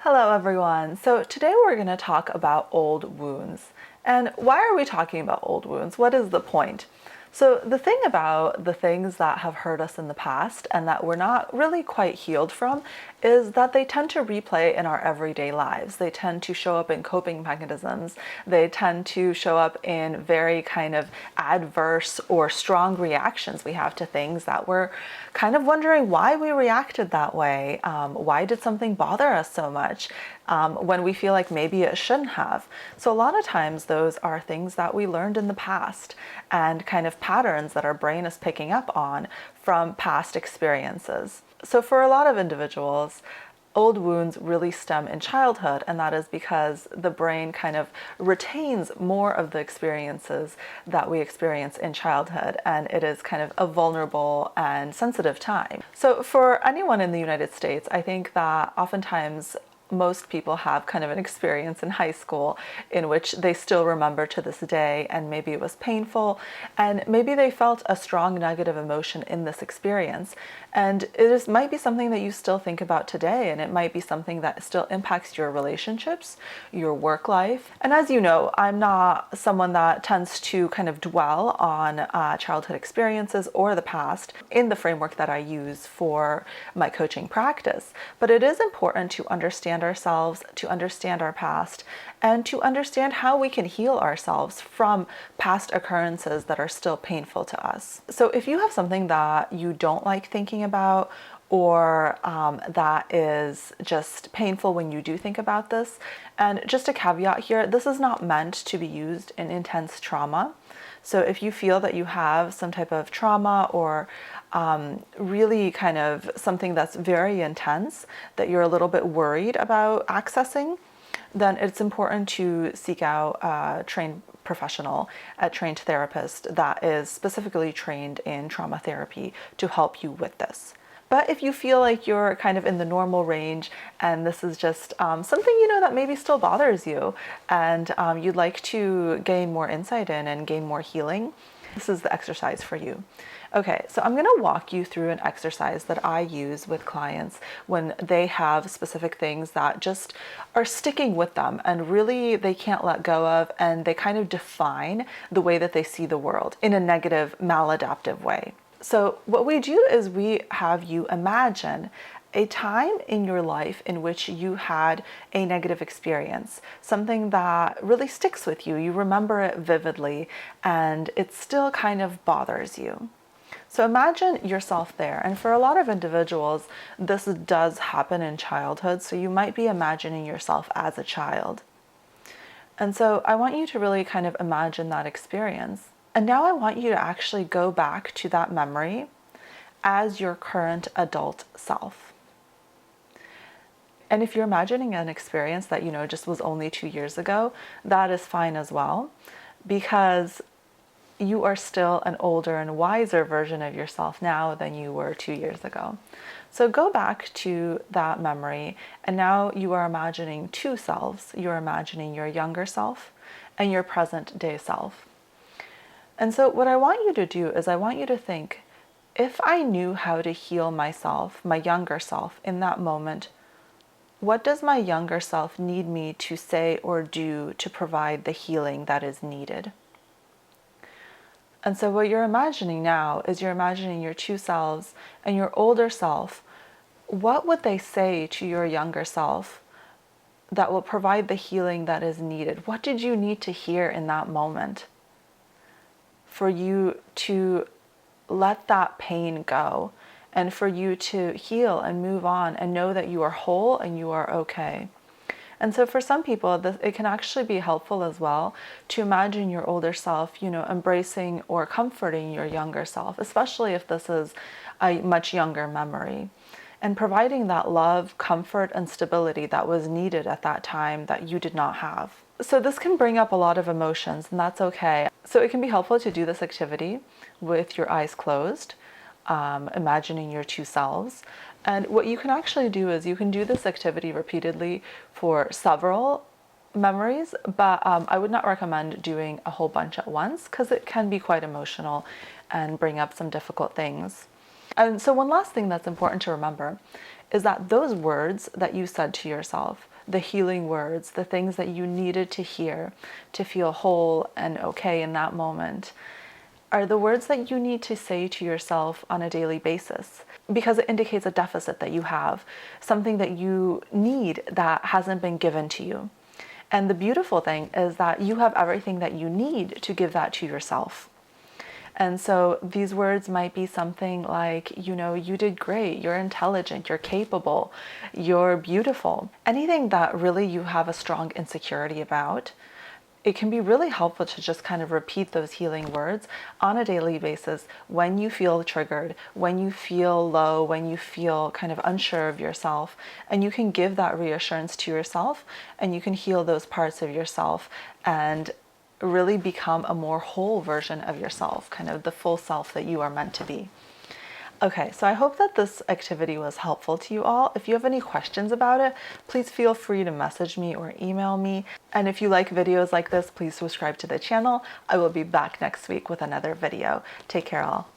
Hello everyone. So today we're going to talk about old wounds. And why are we talking about old wounds? What is the point? So the thing about the things that have hurt us in the past and that we're not really quite healed from is that they tend to replay in our everyday lives. They tend to show up in coping mechanisms. They tend to show up in very kind of adverse or strong reactions we have to things that we're kind of wondering why we reacted that way. Why did something bother us so much when we feel like maybe it shouldn't have? So a lot of times those are things that we learned in the past and kind of patterns that our brain is picking up on from past experiences. So for a lot of individuals, old wounds really stem in childhood, and that is because the brain kind of retains more of the experiences that we experience in childhood, and it is kind of a vulnerable and sensitive time. So for anyone in the United States, I think that oftentimes most people have kind of an experience in high school in which they still remember to this day, and maybe it was painful, and maybe they felt a strong negative emotion in this experience. And might be something that you still think about today, and it might be something that still impacts your relationships, your work life. And as you know, I'm not someone that tends to kind of dwell on childhood experiences or the past in the framework that I use for my coaching practice. But it is important to understand ourselves, to understand our past, and to understand how we can heal ourselves from past occurrences that are still painful to us. So if you have something that you don't like thinking about, or that is just painful when you do think about this, and just a caveat here, this is not meant to be used in intense trauma. So if you feel that you have some type of trauma or really kind of something that's very intense that you're a little bit worried about accessing, then it's important to seek out a trained professional, a trained therapist that is specifically trained in trauma therapy to help you with this. But if you feel like you're kind of in the normal range and this is just something that maybe still bothers you, and you'd like to gain more insight in and gain more healing, this is the exercise for you. Okay, so I'm going to walk you through an exercise that I use with clients when they have specific things that just are sticking with them and really they can't let go of, and they kind of define the way that they see the world in a negative, maladaptive way. So what we do is we have you imagine a time in your life in which you had a negative experience, something that really sticks with you. You remember it vividly and it still kind of bothers you. So imagine yourself there. And for a lot of individuals, this does happen in childhood. So you might be imagining yourself as a child. And so I want you to really kind of imagine that experience. And now I want you to actually go back to that memory as your current adult self. And if you're imagining an experience that, just was only 2 years ago, that is fine as well, because you are still an older and wiser version of yourself now than you were 2 years ago. So go back to that memory, and now you are imagining two selves. You're imagining your younger self and your present day self. And so what I want you to do is I want you to think, if I knew how to heal myself, my younger self, in that moment, what does my younger self need me to say or do to provide the healing that is needed? And so what you're imagining now is you're imagining your two selves and your older self. What would they say to your younger self that will provide the healing that is needed? What did you need to hear in that moment for you to let that pain go and for you to heal and move on and know that you are whole and you are okay? And so for some people, it can actually be helpful as well to imagine your older self, embracing or comforting your younger self, especially if this is a much younger memory, and providing that love, comfort, and stability that was needed at that time that you did not have. So this can bring up a lot of emotions, and that's okay. So it can be helpful to do this activity with your eyes closed, imagining your two selves. And what you can actually do is you can do this activity repeatedly for several memories, but I would not recommend doing a whole bunch at once because it can be quite emotional and bring up some difficult things. And so one last thing that's important to remember is that those words that you said to yourself, the healing words, the things that you needed to hear to feel whole and okay in that moment, are the words that you need to say to yourself on a daily basis, because it indicates a deficit that you have, something that you need that hasn't been given to you. And the beautiful thing is that you have everything that you need to give that to yourself. And so these words might be something like, you did great, you're intelligent, you're capable, you're beautiful. Anything that really you have a strong insecurity about, it can be really helpful to just kind of repeat those healing words on a daily basis when you feel triggered, when you feel low, when you feel kind of unsure of yourself. And you can give that reassurance to yourself, and you can heal those parts of yourself and really become a more whole version of yourself, kind of the full self that you are meant to be. Okay, so I hope that this activity was helpful to you all. If you have any questions about it, please feel free to message me or email me. And if you like videos like this, please subscribe to the channel. I will be back next week with another video. Take care all.